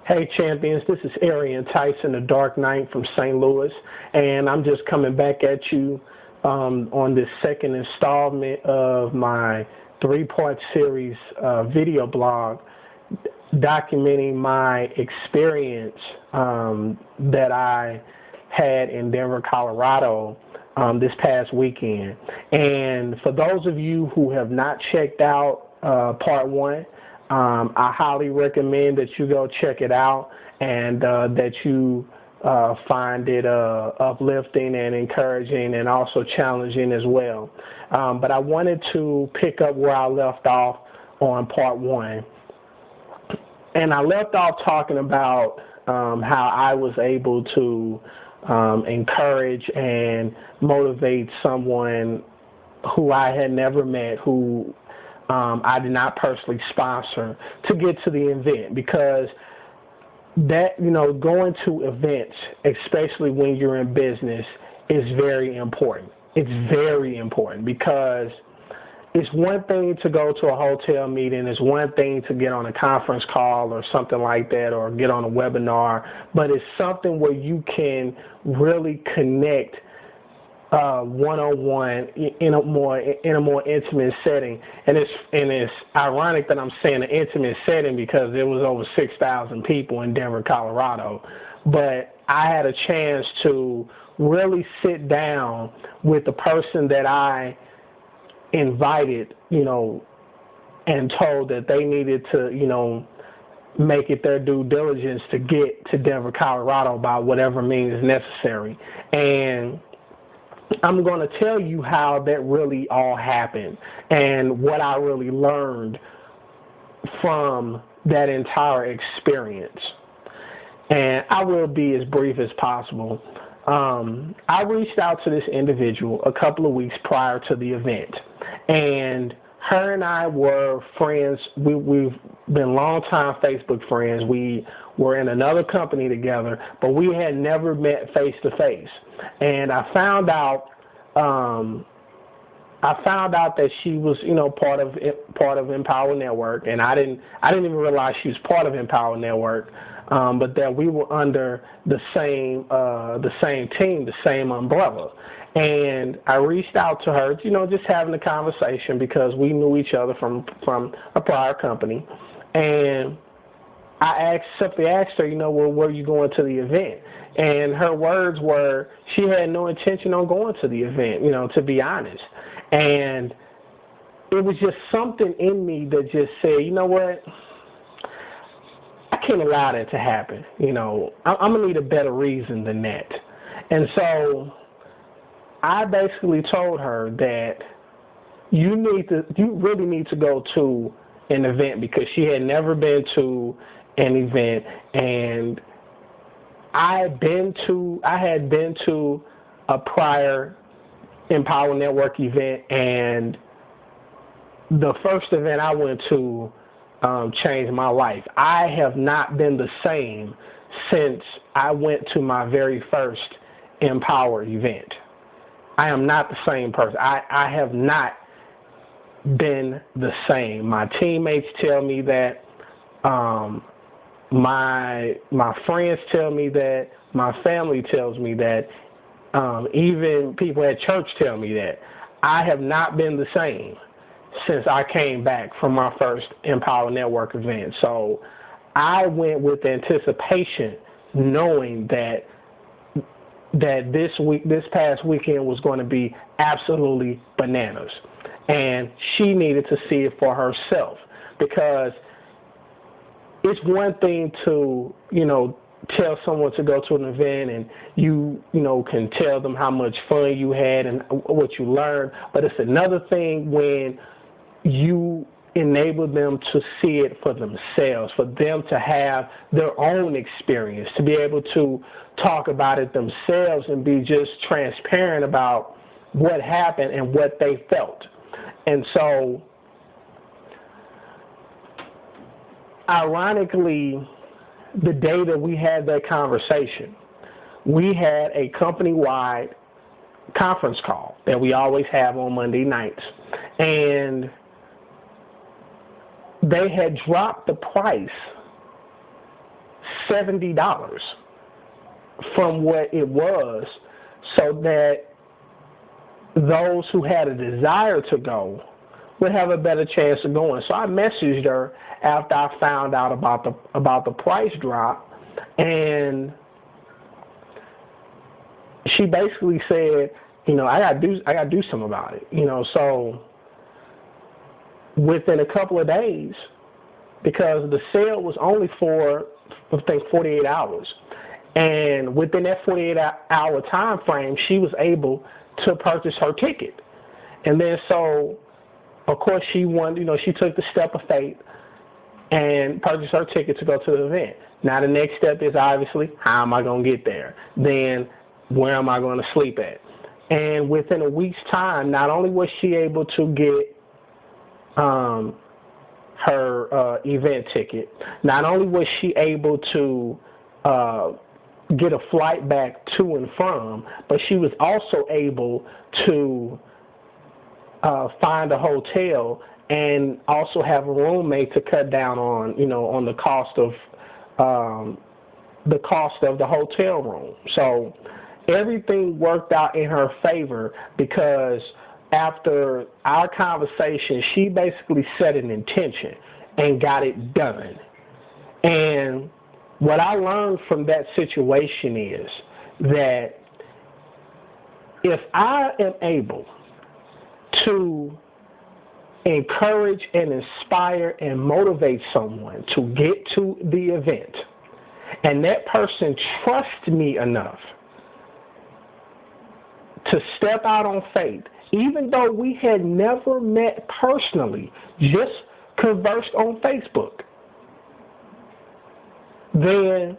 Hey champions, this is Arian, Tyson, the Dark Knight from St. Louis, and I'm just coming back at you on this second installment of my three-part series video blog documenting my experience that I had in Denver, Colorado this past weekend. And for those of you who have not checked out part one, I highly recommend that you go check it out and that you find it uplifting and encouraging and also challenging as well. But I wanted to pick up where I left off on part one. And I left off talking about how I was able to encourage and motivate someone who I had never met, who I did not personally sponsor, to get to the event, because that, going to events, especially when you're in business, is very important. It's very important because it's one thing to go to a hotel meeting, it's one thing to get on a conference call or something like that, or get on a webinar, but it's something where you can really connect one-on-one in a more intimate setting. And it's ironic that I'm saying an intimate setting because there was over 6,000 people in Denver, Colorado. But I had a chance to really sit down with the person that I invited, and told that they needed to, make it their due diligence to get to Denver, Colorado by whatever means necessary. And I'm going to tell you how that really all happened and what I really learned from that entire experience. And I will be as brief as possible. I reached out to this individual a couple of weeks prior to the event, and her and I were friends. We've been longtime Facebook friends. We were in another company together, but we had never met face to face. And I found out that she was, part of Empower Network, and I didn't even realize she was part of Empower Network, but that we were under the same team, the same umbrella. And I reached out to her, just having a conversation because we knew each other from a prior company. And I simply asked her, well, where are you going to the event? And her words were she had no intention on going to the event, to be honest. And it was just something in me that just said, you know what? I can't allow that to happen. I'm going to need a better reason than that. And so I basically told her that you really need to go to an event, because she had never been to an event, and I had been to a prior Empower Network event, and the first event I went to changed my life. I have not been the same since I went to my very first Empower event. I am not the same person. I have not been the same. My teammates tell me that. My friends tell me that. My family tells me that. Even people at church tell me that. I have not been the same since I came back from my first Empower Network event. So I went with anticipation, knowing that this past weekend was going to be absolutely bananas. And she needed to see it for herself, because it's one thing to, tell someone to go to an event and you can tell them how much fun you had and what you learned, but it's another thing when you enable them to see it for themselves, for them to have their own experience, to be able to talk about it themselves and be just transparent about what happened and what they felt. And so, ironically, the day that we had that conversation, we had a company-wide conference call that we always have on Monday nights. And they had dropped the price $70 from what it was, so that those who had a desire to go would have a better chance of going. So I messaged her after I found out about the price drop, and she basically said, you know, I gotta do something about it. You know, so within a couple of days, because the sale was only for, I think, 48 hours. And within that 48-hour time frame, she was able to purchase her ticket. And then so, of course, she won, you know, she took the step of faith and purchased her ticket to go to the event. Now the next step is obviously, how am I going to get there? Then where am I going to sleep at? And within a week's time, not only was she able to get her event ticket, not only was she able to get a flight back to and from, but she was also able to find a hotel and also have a roommate to cut down on, you know, on the cost of the hotel room. So everything worked out in her favor, because after our conversation, she basically set an intention and got it done. And what I learned from that situation is that if I am able to encourage and inspire and motivate someone to get to the event, and that person trusts me enough to step out on faith, even though we had never met personally, just conversed on Facebook, then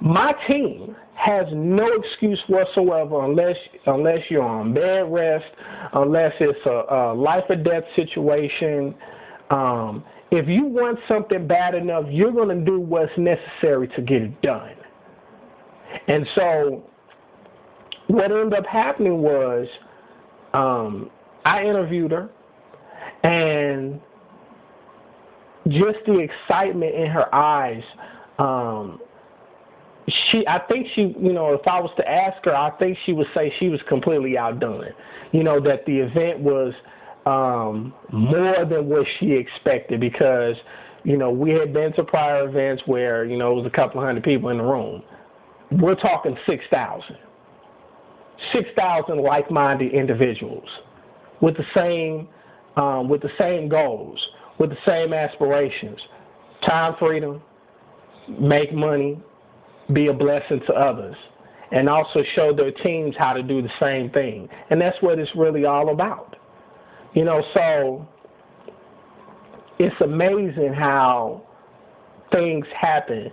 my team has no excuse whatsoever, unless you're on bed rest, unless it's a life or death situation. If you want something bad enough, you're going to do what's necessary to get it done. And so what ended up happening was, I interviewed her, and just the excitement in her eyes, I think she, you know, if I was to ask her, I think she would say she was completely outdone. You know, that the event was more than what she expected, because, you know, we had been to prior events where, you know, it was a couple hundred people in the room. We're talking 6,000 like-minded individuals with the same goals, with the same aspirations: time freedom, make money, be a blessing to others, and also show their teams how to do the same thing. And that's what it's really all about. You know, so it's amazing how things happen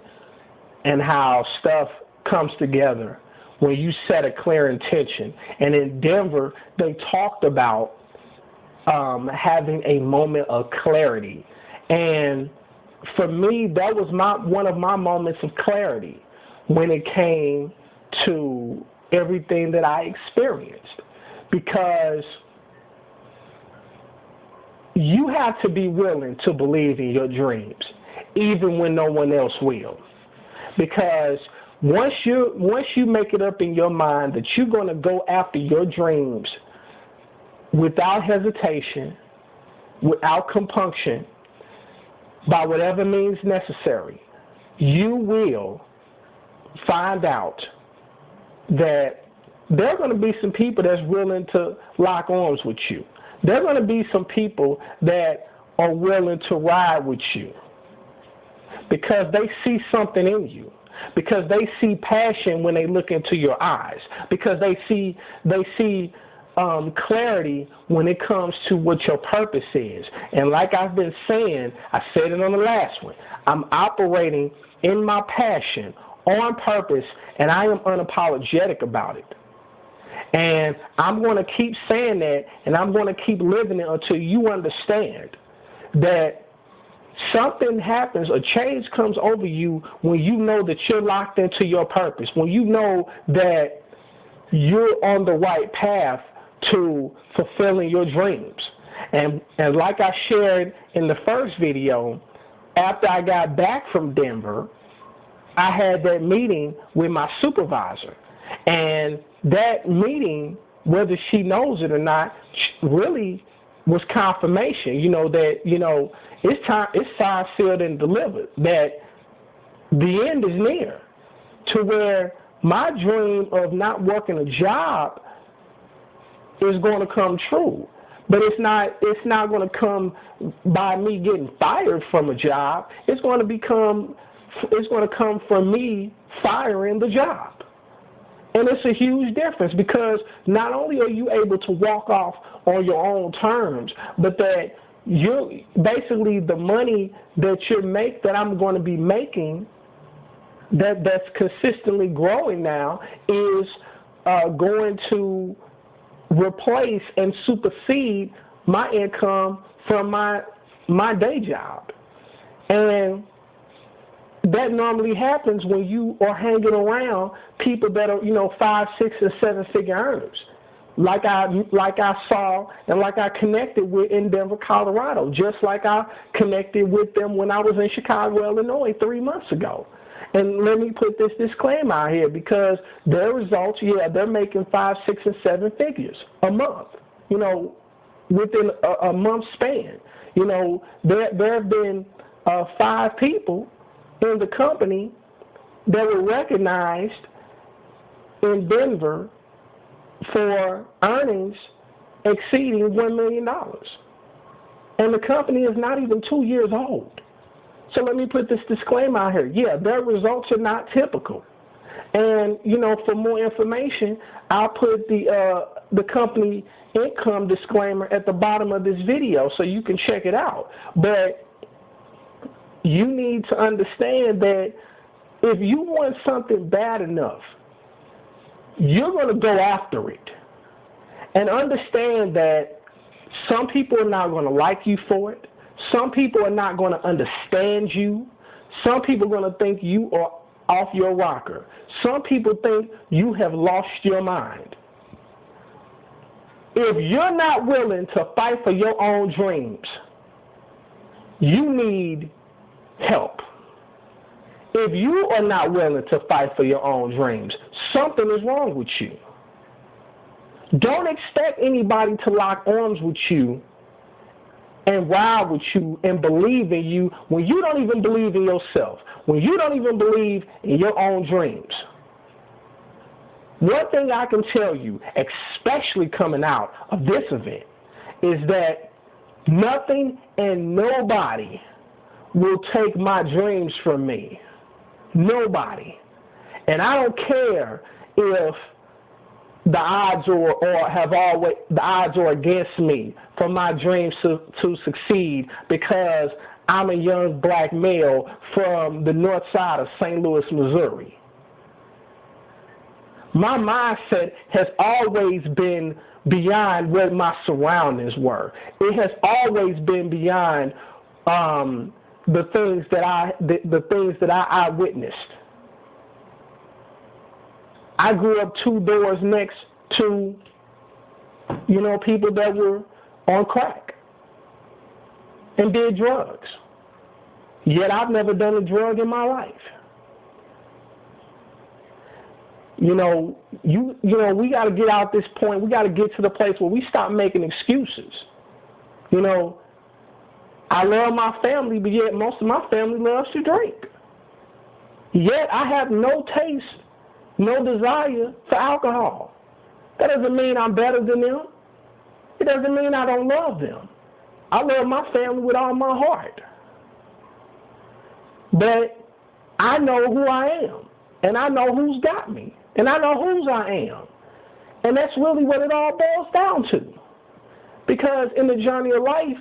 and how stuff comes together when you set a clear intention. And in Denver, they talked about having a moment of clarity. And for me, that was one of my moments of clarity when it came to everything that I experienced. Because you have to be willing to believe in your dreams, even when no one else will. Because once you make it up in your mind that you're going to go after your dreams without hesitation, without compunction, by whatever means necessary, you will find out that there are going to be some people that's willing to lock arms with you. There are going to be some people that are willing to ride with you because they see something in you, because they see passion when they look into your eyes, because they see clarity when it comes to what your purpose is. And like I've been saying, I said it on the last one, I'm operating in my passion on purpose, and I am unapologetic about it. And I'm going to keep saying that, and I'm going to keep living it until you understand that something happens, a change comes over you when you know that you're locked into your purpose, when you know that you're on the right path to fulfilling your dreams. And like I shared in the first video, after I got back from Denver, I had that meeting with my supervisor. And that meeting, whether she knows it or not, really was confirmation, that, it's time, it's signed, sealed, and delivered, that the end is near, to where my dream of not working a job is going to come true. But it's not going to come by me getting fired from a job. It's going to come from me firing the job. And it's a huge difference, because not only are you able to walk off on your own terms, but that you're basically the money that I'm going to be making, that's consistently growing now, is going to replace and supersede my income from my day job. And that normally happens when you are hanging around people that are, 5, 6, and 7-figure earners, like I saw and like I connected with in Denver, Colorado, just like I connected with them when I was in Chicago, Illinois 3 months ago. And let me put this disclaimer out here, because their results, they're making 5, 6, and 7 figures a month, within a month span. There have been 5 people in the company that were recognized in Denver for earnings exceeding $1 million. And the company is not even 2 years old. So let me put this disclaimer out here. Their results are not typical. And, for more information, I'll put the company income disclaimer at the bottom of this video so you can check it out. But you need to understand that if you want something bad enough, you're going to go after it. And understand that some people are not going to like you for it. Some people are not going to understand you. Some people are going to think you are off your rocker. Some people think you have lost your mind. If you're not willing to fight for your own dreams, you need help. If you are not willing to fight for your own dreams, something is wrong with you. Don't expect anybody to lock arms with you and ride with you and believe in you when you don't even believe in yourself, when you don't even believe in your own dreams. One thing I can tell you, especially coming out of this event, is that nothing and nobody will take my dreams from me. Nobody. And I don't care if the odds are against me for my dreams to succeed, because I'm a young black male from the north side of St. Louis, Missouri. My mindset has always been beyond where my surroundings were. It has always been beyond the things that I witnessed. I grew up 2 doors next to, people that were on crack and did drugs. Yet I've never done a drug in my life. We got to get out this point. We got to get to the place where we stop making excuses. I love my family, but yet most of my family loves to drink. Yet I have no taste, no desire for alcohol. That doesn't mean I'm better than them. It doesn't mean I don't love them. I love my family with all my heart. But I know who I am, and I know who's got me, and I know whose I am. And that's really what it all boils down to. Because in the journey of life,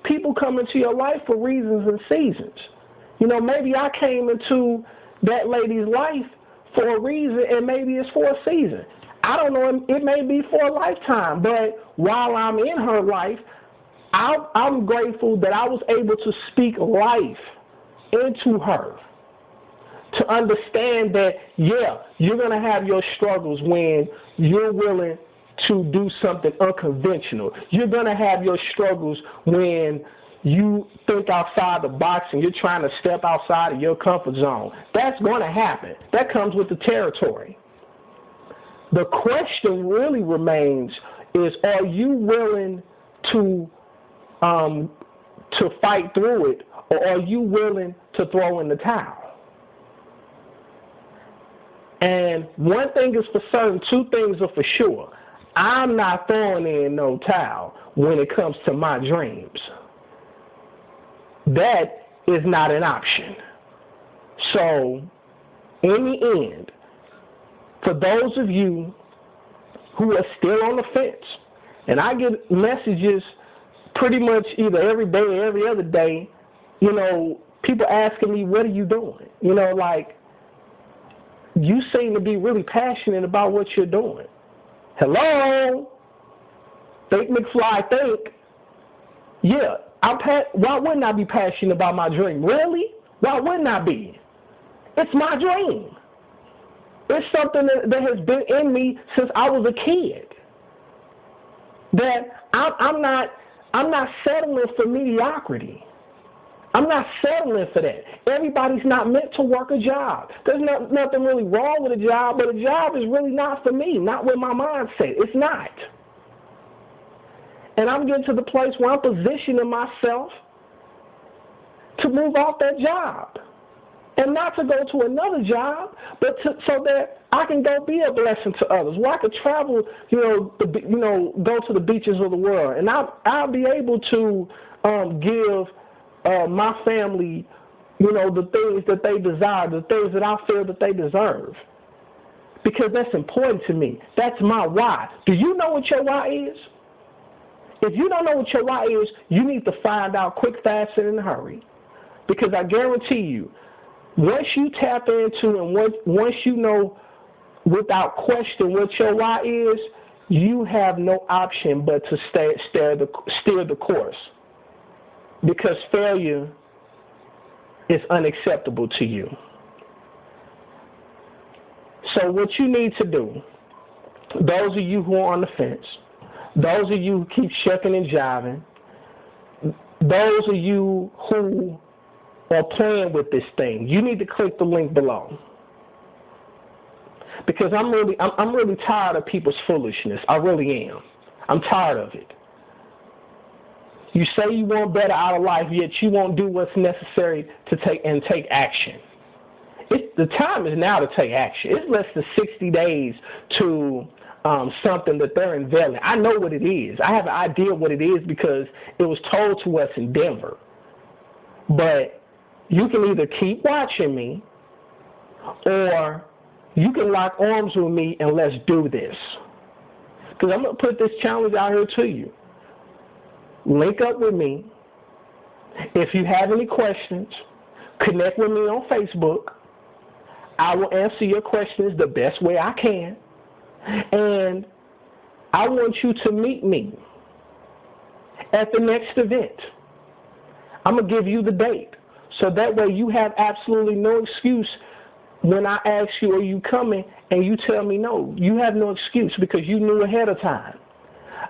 people come into your life for reasons and seasons. Maybe I came into that lady's life for a reason, and maybe it's for a season. I don't know, it may be for a lifetime, but while I'm in her life, I'm grateful that I was able to speak life into her, to understand that, you're going to have your struggles when you're willing to do something unconventional. You're going to have your struggles when you think outside the box and you're trying to step outside of your comfort zone. That's going to happen. That comes with the territory. The question really remains is, are you willing to fight through it, or are you willing to throw in the towel? And one thing is for certain, two things are for sure. I'm not throwing in no towel when it comes to my dreams. That is not an option. So, in the end, for those of you who are still on the fence, and I get messages pretty much either every day or every other day, people asking me, what are you doing? Like, you seem to be really passionate about what you're doing. Hello? Think McFly, think. Yeah, why wouldn't I be passionate about my dream? Really? Why wouldn't I be? It's my dream. It's something that has been in me since I was a kid. That I'm not settling for mediocrity. I'm not settling for that. Everybody's not meant to work a job. There's nothing really wrong with a job, but a job is really not for me, not with my mindset. It's not. And I'm getting to the place where I'm positioning myself to move off that job. And not to go to another job, but so that I can go be a blessing to others. Where I could travel, go to the beaches of the world. And I'll be able to give my family, the things that they desire, the things that I feel that they deserve. Because that's important to me. That's my why. Do you know what your why is? If you don't know what your why is, you need to find out quick, fast, and in a hurry. Because I guarantee you, once you tap into and once you know without question what your why is, you have no option but to steer the course. Because failure is unacceptable to you. So what you need to do, those of you who are on the fence, those of you who keep shucking and jiving, those of you who are playing with this thing, you need to click the link below. Because I'm really tired of people's foolishness. I really am. I'm tired of it. You say you want better out of life, yet you won't do what's necessary to take action. The time is now to take action. It's less than 60 days to something that they're unveiling. I know what it is. I have an idea what it is because it was told to us in Denver. But you can either keep watching me or you can lock arms with me and let's do this. Because I'm going to put this challenge out here to you. Link up with me. If you have any questions, connect with me on Facebook. I will answer your questions the best way I can. And I want you to meet me at the next event. I'm going to give you the date. So that way you have absolutely no excuse when I ask you, are you coming? And you tell me no. You have no excuse because you knew ahead of time.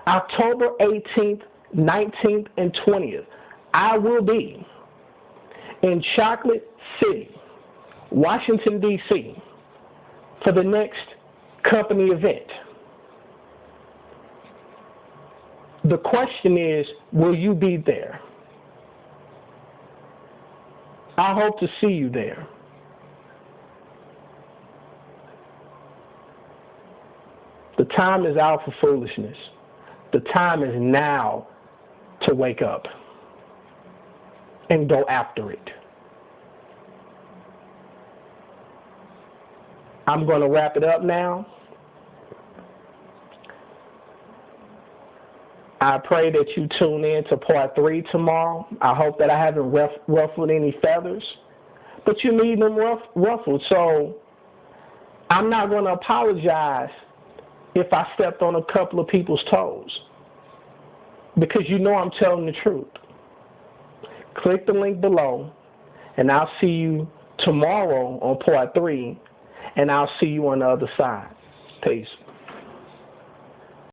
October 18th, 19th, and 20th, I will be in Chocolate City, Washington, D.C. for the next company event. The question is, will you be there? I hope to see you there. The time is out for foolishness. The time is now to wake up and go after it. I'm going to wrap it up now. I pray that you tune in to part 3 tomorrow. I hope that I haven't ruffled any feathers, but you need them ruffled. So I'm not going to apologize if I stepped on a couple of people's toes, because you know I'm telling the truth. Click the link below, and I'll see you tomorrow on part 3, and I'll see you on the other side. Peace.